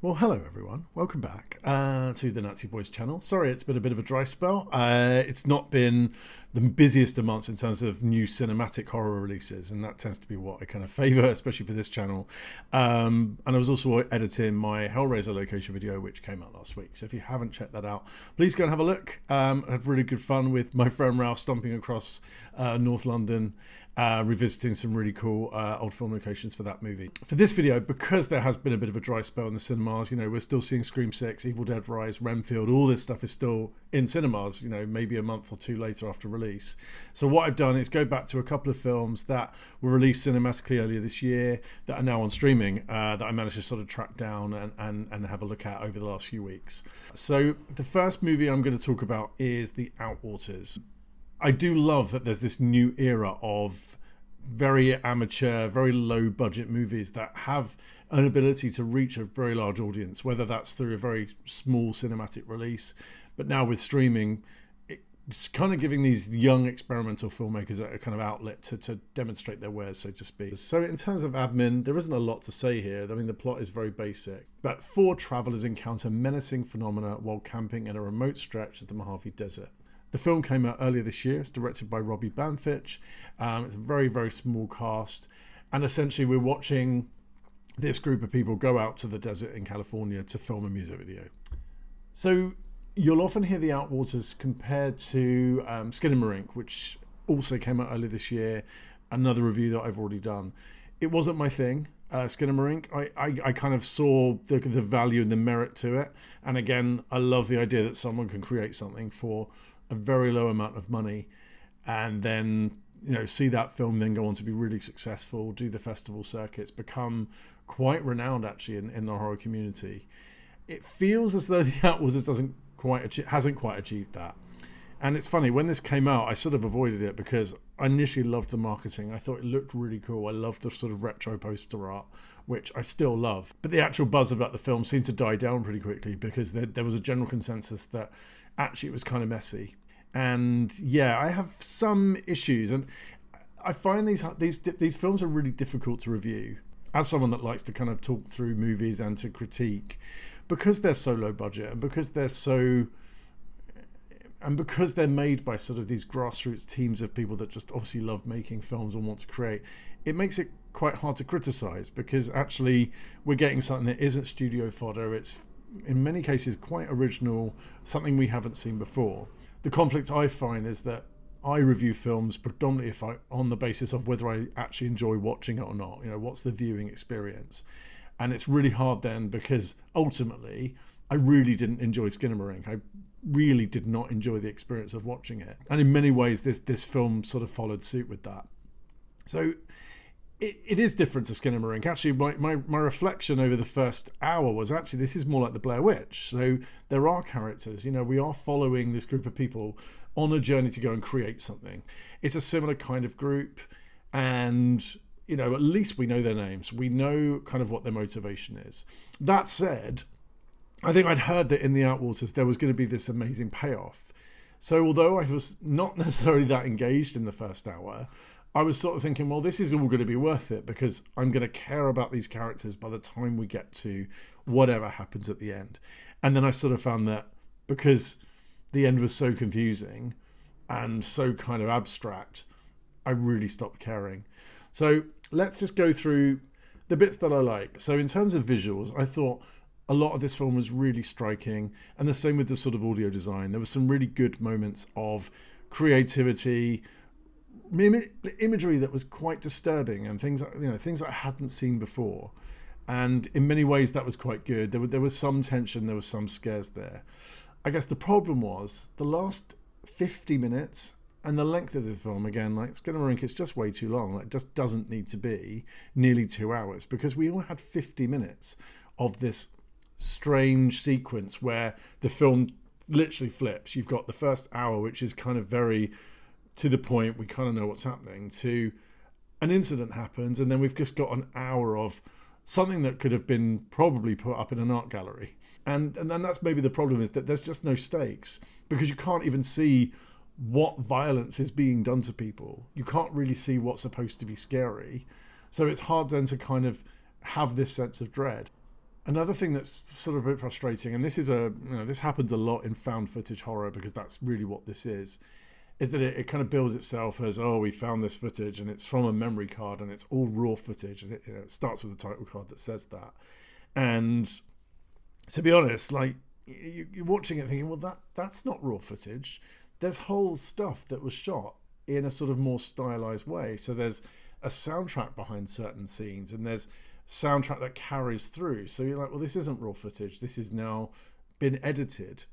Well, hello everyone. Welcome back to the Nazi Boys channel. Sorry, it's been a bit of a dry spell. It's not been the busiest of months in terms of new cinematic horror releases, and that tends to be what I kind of favour, especially for this channel. And I was also editing my Hellraiser location video, which came out last week. So if you haven't checked that out, please go and have a look. I had really good fun with my friend Ralph stomping across North London, revisiting some really cool old film locations for that movie. For this video, because there has been a bit of a dry spell in the cinemas, you know, we're still seeing Scream 6, Evil Dead Rise, Renfield, all this stuff is still in cinemas, you know, maybe a month or two later after release. So what I've done is go back to a couple of films that were released cinematically earlier this year that are now on streaming, that I managed to sort of track down and have a look at over the last few weeks. So the first movie I'm going to talk about is The Outwaters. I do love that there's this new era of very amateur, very low budget movies that have an ability to reach a very large audience, whether that's through a very small cinematic release, but now with streaming, it's kind of giving these young experimental filmmakers a kind of outlet to demonstrate their wares, so to speak. So in terms of admin, there isn't a lot to say here. I mean, the plot is very basic, but four travelers encounter menacing phenomena while camping in a remote stretch of the Mojave Desert. The film came out earlier this year. It's directed by Robbie Banfitch. It's a very, very small cast. And essentially we're watching this group of people go out to the desert in California to film a music video. So you'll often hear The Outwaters compared to Skinamarink, which also came out earlier this year. Another review that I've already done. It wasn't my thing. Skinamarink, I kind of saw the value and the merit to it. And again, I love the idea that someone can create something for a very low amount of money and then, you know, see that film then go on to be really successful, do the festival circuits, become quite renowned actually in the horror community. It feels as though The Outwaters hasn't quite achieved that. And it's funny, when this came out, I sort of avoided it because I initially loved the marketing. I thought it looked really cool. I loved the sort of retro poster art, which I still love. But the actual buzz about the film seemed to die down pretty quickly because there was a general consensus that actually it was kind of messy. And yeah, I have some issues. And I find these films are really difficult to review. As someone that likes to kind of talk through movies and to critique, because they're so low budget and because they're made by sort of these grassroots teams of people that just obviously love making films and want to create, it makes it quite hard to criticize because actually we're getting something that isn't studio fodder. It's in many cases quite original, something we haven't seen before. The conflict I find is that I review films predominantly on the basis of whether I actually enjoy watching it or not. You know, what's the viewing experience? And it's really hard then because ultimately I really didn't enjoy Skinamarink. I really did not enjoy the experience of watching it. And in many ways, this film sort of followed suit with that. So it is different to Skinamarink. Actually, my reflection over the first hour was actually this is more like the Blair Witch. So there are characters, you know, we are following this group of people on a journey to go and create something. It's a similar kind of group and, you know, at least we know their names. We know kind of what their motivation is. That said, I think I'd heard that in The Outwaters there was going to be this amazing payoff. So although I was not necessarily that engaged in the first hour, I was sort of thinking, well, this is all going to be worth it because I'm going to care about these characters by the time we get to whatever happens at the end. And then I sort of found that because the end was so confusing and so kind of abstract, I really stopped caring. So let's just go through the bits that I like. So in terms of visuals, I thought a lot of this film was really striking, and the same with the sort of audio design. There were some really good moments of creativity, imagery that was quite disturbing, and things that I hadn't seen before. And in many ways, that was quite good. There was some tension, there was some scares there. I guess the problem was the last 50 minutes and the length of the film. Again, like Skinamarink, it's just way too long. Like, it just doesn't need to be nearly 2 hours because we all had 50 minutes of this strange sequence where the film literally flips. You've got the first hour, which is kind of very to the point, we kind of know what's happening, to an incident happens, and then we've just got an hour of something that could have been probably put up in an art gallery. And then that's maybe the problem, is that there's just no stakes because you can't even see what violence is being done to people. You can't really see what's supposed to be scary. So it's hard then to kind of have this sense of dread. Another thing that's sort of a bit frustrating, and this happens a lot in found footage horror because that's really what this is that it kind of bills itself as, oh, we found this footage and it's from a memory card and it's all raw footage, and it starts with a title card that says that. And to be honest, like, you're watching it thinking, well, that's not raw footage. There's whole stuff that was shot in a sort of more stylized way. So there's a soundtrack behind certain scenes, and there's soundtrack that carries through. So you're like, well, this isn't raw footage. This has now been edited.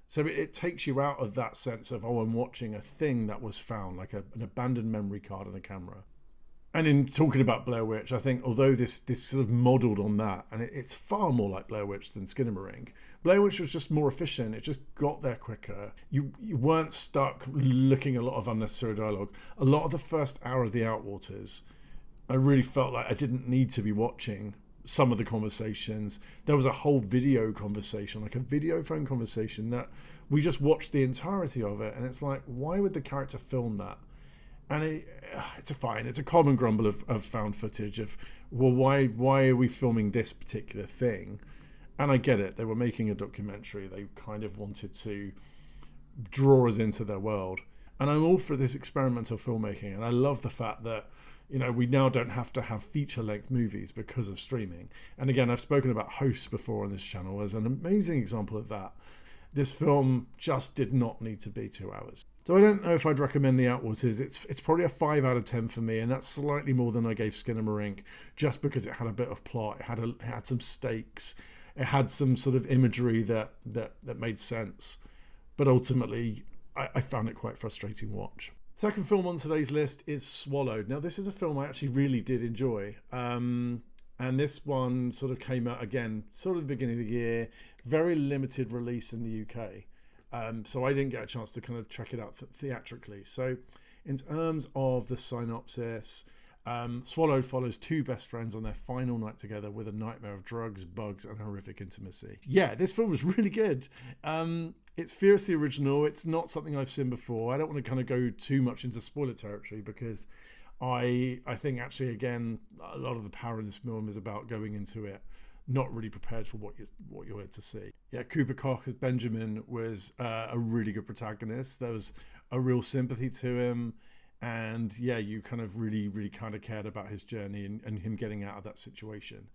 So it takes you out of that sense of, oh, I'm watching a thing that was found, like an abandoned memory card on a camera. And in talking about Blair Witch, I think although this sort of modelled on that, and it's far more like Blair Witch than Skinamarink, Blair Witch was just more efficient. It just got there quicker. You weren't stuck looking at a lot of unnecessary dialogue. A lot of the first hour of the Outwaters, I really felt like I didn't need to be watching some of the conversations. There was a whole video conversation, like a video phone conversation, that we just watched the entirety of it, and it's like, why would the character film that? And it's a common grumble of found footage of, well, why are we filming this particular thing? And I get it, they were making a documentary, they kind of wanted to draw us into their world, and I'm all for this experimental filmmaking, and I love the fact that, you know, we now don't have to have feature-length movies because of streaming. And again, I've spoken about Hosts before on this channel as an amazing example of that. This film just did not need to be 2 hours. So I don't know if I'd recommend The Outwaters. It's probably a 5 out of 10 for me, and that's slightly more than I gave Skinamarink, just because it had a bit of plot, it had some stakes, it had some sort of imagery that made sense. But ultimately, I found it quite a frustrating watch. Second film on today's list is Swallowed. Now, this is a film I actually really did enjoy. And this one sort of came out, again, sort of the beginning of the year, very limited release in the UK. So I didn't get a chance to kind of check it out theatrically. So in terms of the synopsis, Swallowed follows two best friends on their final night together with a nightmare of drugs, bugs, and horrific intimacy. Yeah, this film was really good. It's fiercely original. It's not something I've seen before. I don't want to kind of go too much into spoiler territory because I think actually, again, a lot of the power in this film is about going into it not really prepared for what you're here to see. Yeah, Cooper Koch as Benjamin was a really good protagonist. There was a real sympathy to him. And yeah, you kind of really kind of cared about his journey and him getting out of that situation.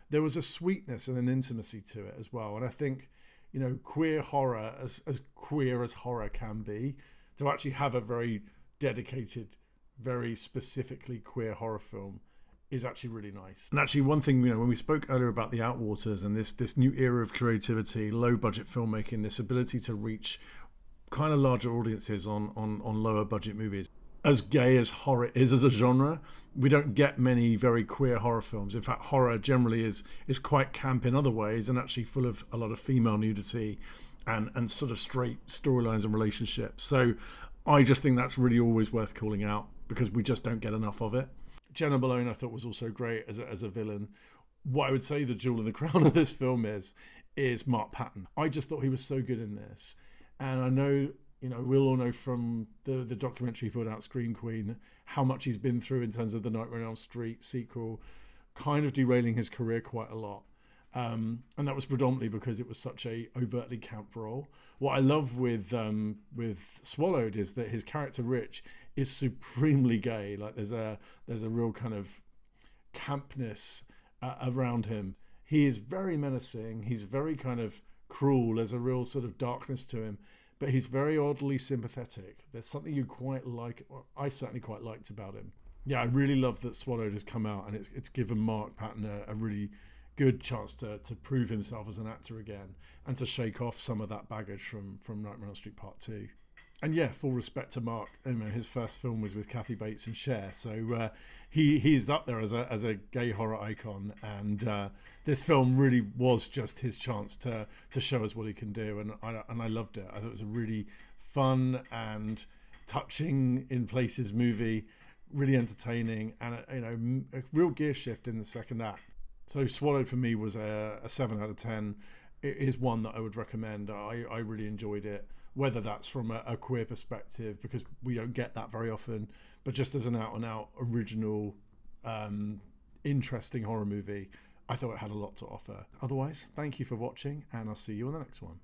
There was a sweetness and an intimacy to it as well. And I think, you know, queer horror, as queer as horror can be, to actually have a very dedicated, very specifically queer horror film is actually really nice. And actually, one thing, you know, when we spoke earlier about the Outwaters and this new era of creativity, low budget filmmaking, this ability to reach kind of larger audiences on lower budget movies. As gay as horror is as a genre, we don't get many very queer horror films. In fact, horror generally is quite camp in other ways and actually full of a lot of female nudity and sort of straight storylines and relationships. So I just think that's really always worth calling out because we just don't get enough of it. Jenna Malone I thought was also great as a villain. What I would say the jewel in the crown of this film is Mark Patton. I just thought he was so good in this. And I know, you know, we'll all know from the documentary he put out, Scream Queen, how much he's been through in terms of the Nightmare on Elm Street sequel, kind of derailing his career quite a lot. And that was predominantly because it was such a overtly camp role. What I love with Swallowed is that his character Rich is supremely gay. Like there's a real kind of campness around him. He is very menacing. He's very kind of cruel. There's a real sort of darkness to him. But he's very oddly sympathetic. There's something you quite like, or I certainly quite liked about him. Yeah, I really love that Swallowed has come out and it's given Mark Patton a really good chance to prove himself as an actor again and to shake off some of that baggage from Nightmare on Elm Street Part 2. And yeah, full respect to Mark. You know, his first film was with Kathy Bates and Cher, so he's up there as a gay horror icon. And this film really was just his chance to show us what he can do, and I loved it. I thought it was a really fun and touching in places movie, really entertaining, and a real gear shift in the second act. So Swallowed for me was a 7 out of 10. It is one that I would recommend. I really enjoyed it. Whether that's from a queer perspective, because we don't get that very often, but just as an out-and-out original, interesting horror movie, I thought it had a lot to offer. Otherwise, thank you for watching, and I'll see you on the next one.